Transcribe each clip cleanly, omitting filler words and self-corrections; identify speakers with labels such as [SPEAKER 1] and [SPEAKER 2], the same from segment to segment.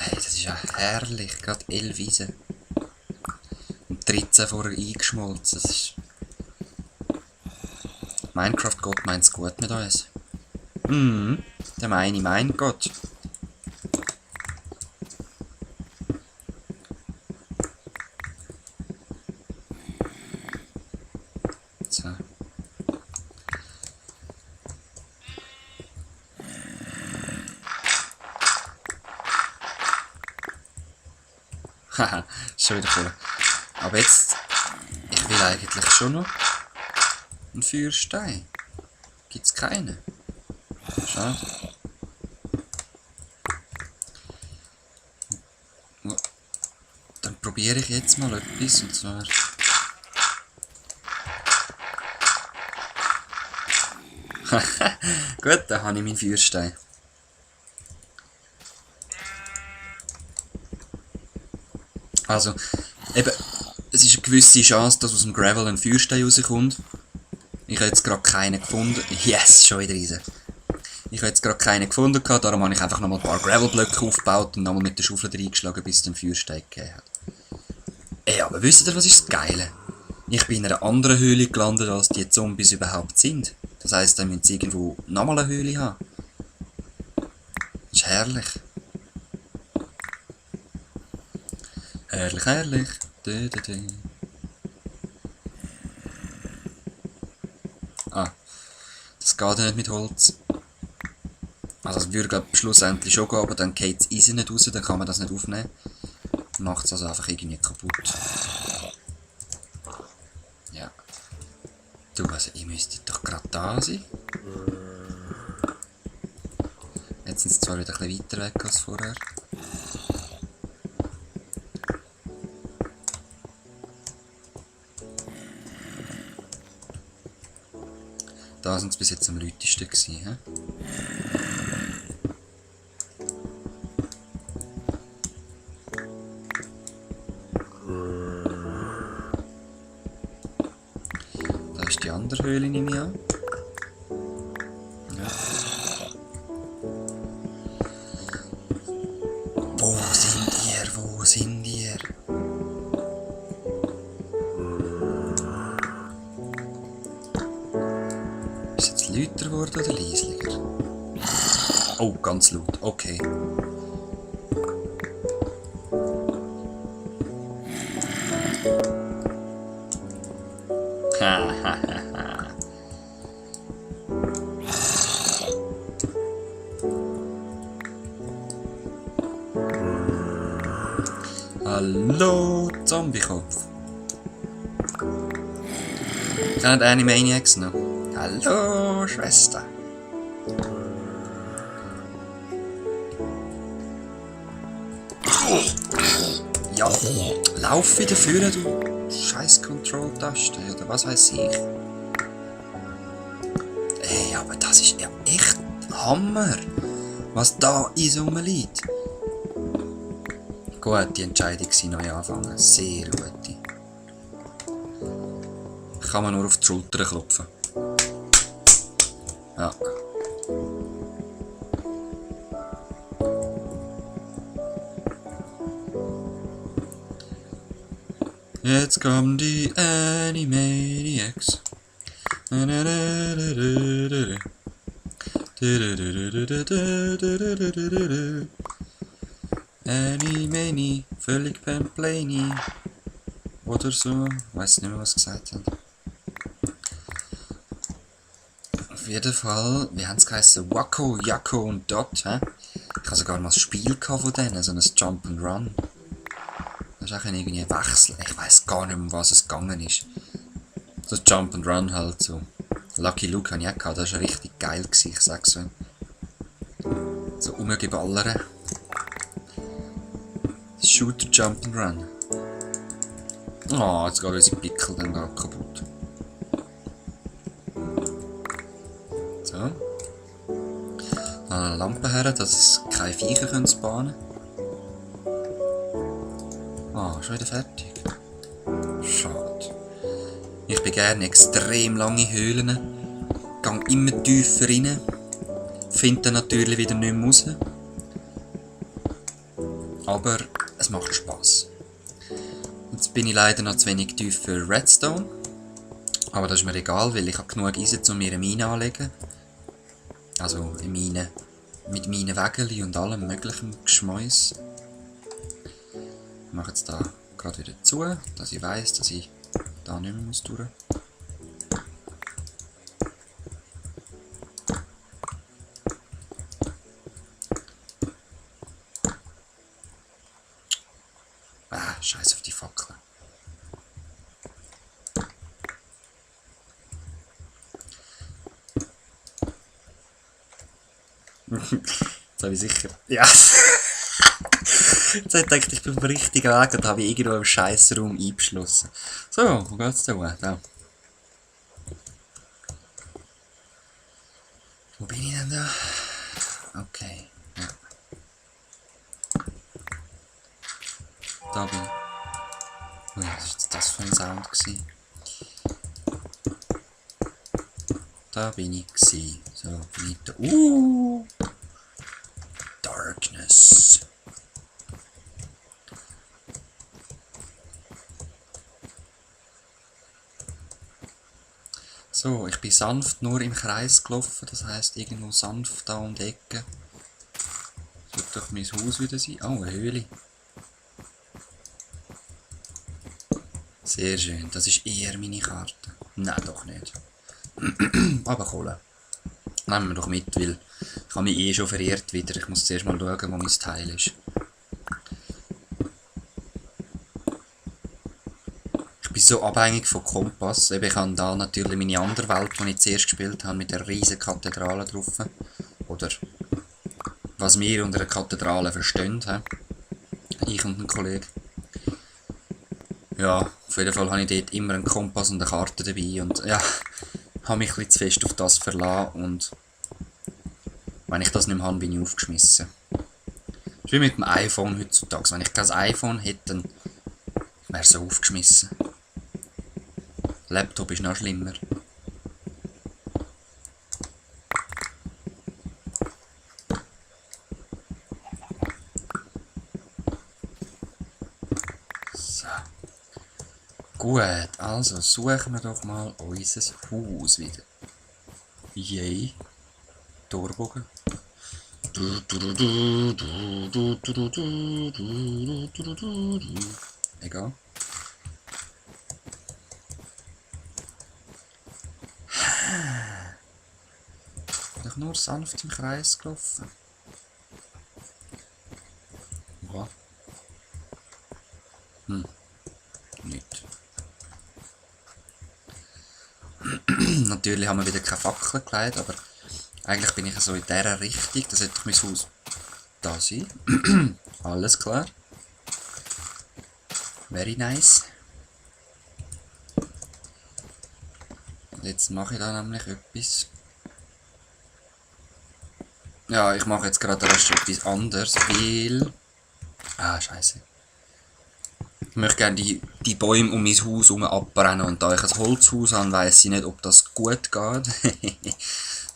[SPEAKER 1] Hey, das ist ja herrlich. Gerade 11 Wiesen. Und 13 vorher eingeschmolzen. Das ist... Minecraft-Gott meint's gut mit uns. Der meine mein Gott. So. Haha, schon wieder voll. Aber jetzt, ich will eigentlich schon noch einen Feuerstein. Gibt's keinen? Schade. Dann probiere ich jetzt mal etwas, und zwar... Gut, dann habe ich meinen Feuerstein. Also, eben, es ist eine gewisse Chance, dass aus dem Gravel ein Feuerstein rauskommt. Ich habe jetzt gerade keinen gefunden. Yes, schon wieder rein. Ich habe jetzt gerade keinen gefunden, darum habe ich einfach nochmal ein paar Gravelblöcke aufgebaut und nochmal mit der Schaufel reingeschlagen, bis es den Feuerstein gegeben hat. Ey, aber wisst ihr, was ist das Geile? Ich bin in einer anderen Höhle gelandet, als die Zombies überhaupt sind. Das heisst, dann müssen sie irgendwo nochmal eine Höhle haben. Das ist herrlich. Herrlich, herrlich. Ah, das geht ja nicht mit Holz. Also es würde glaube schlussendlich schon gehen, aber dann geht das Eisen nicht raus, dann kann man das nicht aufnehmen. Macht es also einfach irgendwie kaputt. Ja. Du, also ihr müsstet doch gerade da sein. Jetzt sind sie zwar wieder ein bisschen weiter weg als vorher. Da sind sie bis jetzt am lautesten gewesen, he? Da ist die andere Höhle, nehme ich an. Ja. Wo sind ihr? Wo sind ihr? Ist jetzt lauter geworden oder leislicher? Oh, ganz laut. Okay. Hallo, Zombiekopf. Kennt Animaniacs noch? Hallo, Schwester. Ja, lauf wieder führen, du scheiß Control-Taste, oder was weiß ich. Ey, aber das ist ja echt Hammer, was da in so einem liegt. Gut, die Entscheidung war neu anfangen. Sehr gut. Kann man nur auf die Schulter klopfen. Ja. Jetzt kommen die Animaniacs. Animani, völlig Pamplani. Oder so. Weiß nicht mehr, was gesagt hat. Auf jeden Fall, wie haben es geheißen? Wacko, Jacko und Dot, hä? Ich hatte sogar mal ein Spiel von denen, so ein Jump'n'Run. Das ist auch irgendwie ein Wechsel. Ich weiss gar nicht mehr, um was es gegangen ist. So ein Jump'n'Run halt so. Lucky Luke hatte ich auch gehabt, das war richtig geil, ich sag's so. So rumgeballern. Shooter Jump'n'Run. Oh, jetzt geht unsere Pickel dann gar kaputt. So. Dann eine Lampe her, dass keine Viecher spawnen können. Ah, schon wieder fertig. Schade. Ich bin gerne extrem lange Höhlen. Gehe immer tiefer rein. Finde dann natürlich wieder nicht mehr raus. Aber es macht Spass. Jetzt bin ich leider noch zu wenig tief für Redstone. Aber das ist mir egal, weil ich habe genug Eisen, um mir eine Mine anzulegen. Also eine Mine mit meinen Wägelchen und allem möglichen Geschmäus. Ich mache jetzt da gerade wieder zu, dass ich weiss, dass ich da nicht mehr durch muss. Scheiß auf die Fackel. Jetzt habe ich sicher. Ja! Jetzt habe ich gedacht, ich bin auf dem richtigen Weg und habe irgendwo im Scheissraum eingeschlossen. So, wo geht's da? Da. Wo bin ich denn da? Okay. Ja. Da bin ich. Ui, was war das für ein Sound? Da bin ich gsi. So, bin ich da. Darkness. So, ich bin sanft nur im Kreis gelaufen, das heisst irgendwo sanft da um die Ecke. Sollte doch mein Haus wieder sein. Oh, eine Höhle. Sehr schön, das ist eher meine Karte. Nein, doch nicht. Aber Kohle. Nehmen wir doch mit, weil ich habe mich eh schon verirrt wieder. Ich muss zuerst mal schauen, wo mein Teil ist. Ich bin so abhängig von Kompass. Ich habe da natürlich meine andere Welt, die ich zuerst gespielt habe, mit der riesigen Kathedrale drauf. Oder was wir unter einer Kathedrale verstehen. Ich und ein Kollege. Ja, auf jeden Fall habe ich dort immer einen Kompass und eine Karte dabei. Und ja, habe mich ein bisschen zu fest auf das verlassen. Und wenn ich das nicht mehr habe, bin ich aufgeschmissen. Das ist wie mit dem iPhone heutzutage. Wenn ich kein iPhone hätte, dann wäre es so aufgeschmissen. Laptop ist noch schlimmer. So. Gut, also suchen wir doch mal unser Haus wieder. Yay. Torbogen. Egal. Doch nur sanft im Kreis gelaufen. Ja. Nicht. Natürlich haben wir wieder keine Fackel gelegt, aber eigentlich bin ich so in dieser Richtung. Das sollte mein Haus da sein. Alles klar. Very nice. Und jetzt mache ich da nämlich etwas. Ja, ich mache jetzt gerade rasch etwas anderes, weil... Ah, scheiße. Ich möchte gerne die Bäume um mein Haus herum abbrennen und da ich ein Holzhaus habe, weiss ich nicht, ob das gut geht.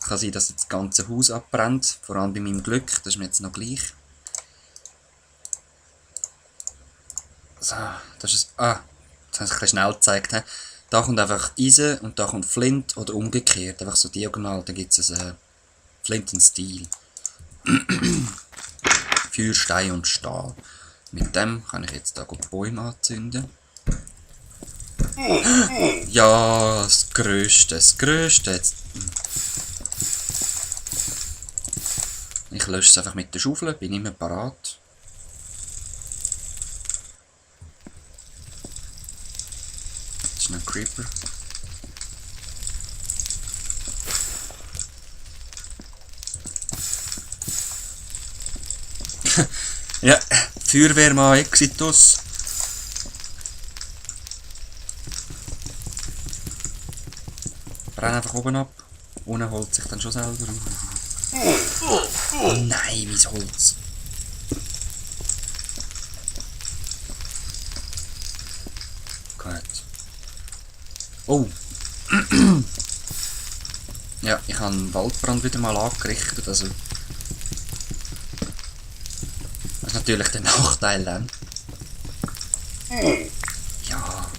[SPEAKER 1] Es kann sein, dass das ganze Haus abbrennt, vor allem bei meinem Glück, das ist mir jetzt noch gleich. So, das ist... Ah, das habe ich ein bisschen schnell gezeigt. Da kommt einfach Eisen und da kommt Flint oder umgekehrt, einfach so diagonal, da gibt es ein Flint und Steel. Feuer, Stein und Stahl. Mit dem kann ich jetzt da Bäume anzünden. Ja, das Größte. Jetzt. Ich lösche es einfach mit der Schaufel, bin immer parat. Das ist ein Creeper. Ja, Feuerwehrmann Exitus. Brenn einfach oben ab. Unten holt sich dann schon selber. Oh nein, mein Holz. Gut. Oh. Ja, ich habe einen Waldbrand wieder mal angerichtet. Also natürlich den Nachteil dann. Ja.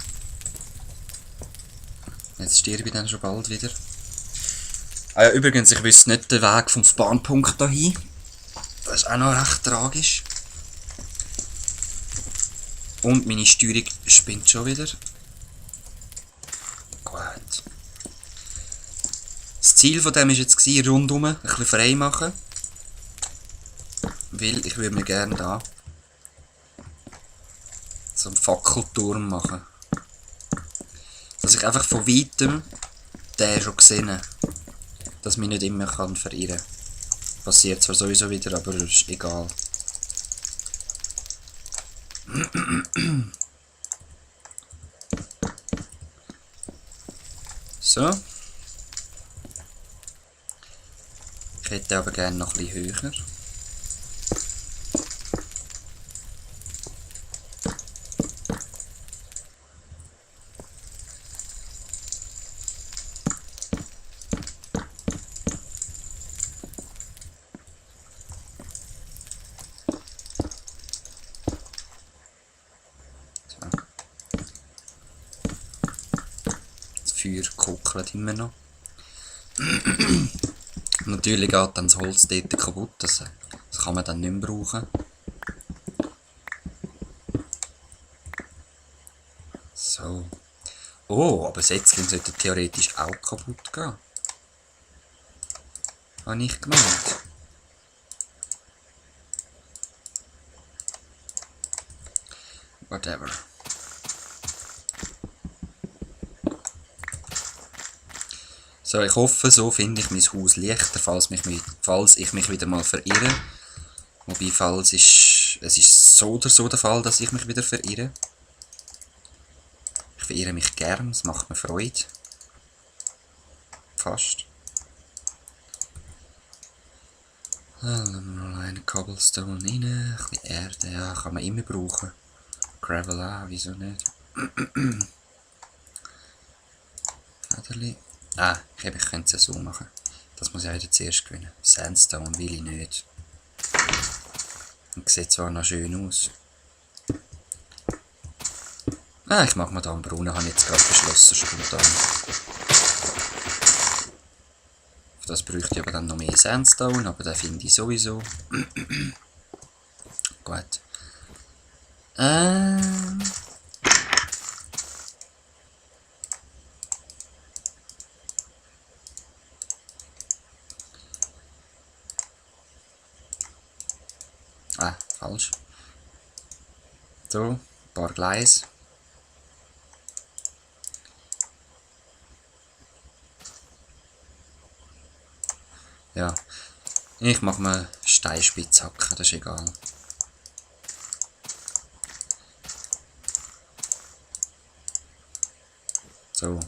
[SPEAKER 1] Jetzt sterbe ich dann schon bald wieder. Ah ja, übrigens, ich wüsste nicht den Weg vom Spawnpunkt dahin. Das ist auch noch recht tragisch. Und meine Steuerung spinnt schon wieder. Gut. Das Ziel von dem war jetzt rundum ein bisschen frei machen. Weil ich würde mir gerne da so einen Fackelturm machen. Dass ich einfach von weitem den schon sehe. Dass mich nicht immer verirren kann. Passiert zwar sowieso wieder, aber ist egal. So. Ich hätte aber gerne noch ein bisschen höher. Feuer kuckelt immer noch. Natürlich geht dann das Holz dort kaputt, das kann man dann nicht mehr brauchen. So. Oh, aber Setzling sollte theoretisch auch kaputt gehen. Habe ich gemeint. Whatever. So, ich hoffe, so finde ich mein Haus leichter, falls ich mich wieder mal verirre. Wobei, es ist so oder so der Fall, dass ich mich wieder verirre. Ich verirre mich gern, es macht mir Freude. Fast. Mal einen Cobblestone rein, ein bisschen Erde, ja, kann man immer brauchen. Gravel auch, wieso nicht? Federli. Ah, ich könnte es so machen. Das muss ich wieder zuerst gewinnen. Sandstone will ich nicht. Und sieht zwar noch schön aus. Ah, ich mache mir da einen Brunnen, habe ich jetzt gerade beschlossen, spontan. Für das bräuchte ich aber dann noch mehr Sandstone, aber den finde ich sowieso. Gut. Ah, falsch. So, ein paar Gleise. Ja, ich mache mal Steinspitzhacken, das ist egal. So.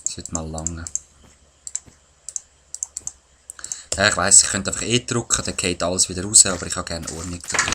[SPEAKER 1] Das wird mal lange. Ja, ich weiss, ich könnte einfach drücken, dann geht alles wieder raus, aber ich habe gerne Ordnung drin.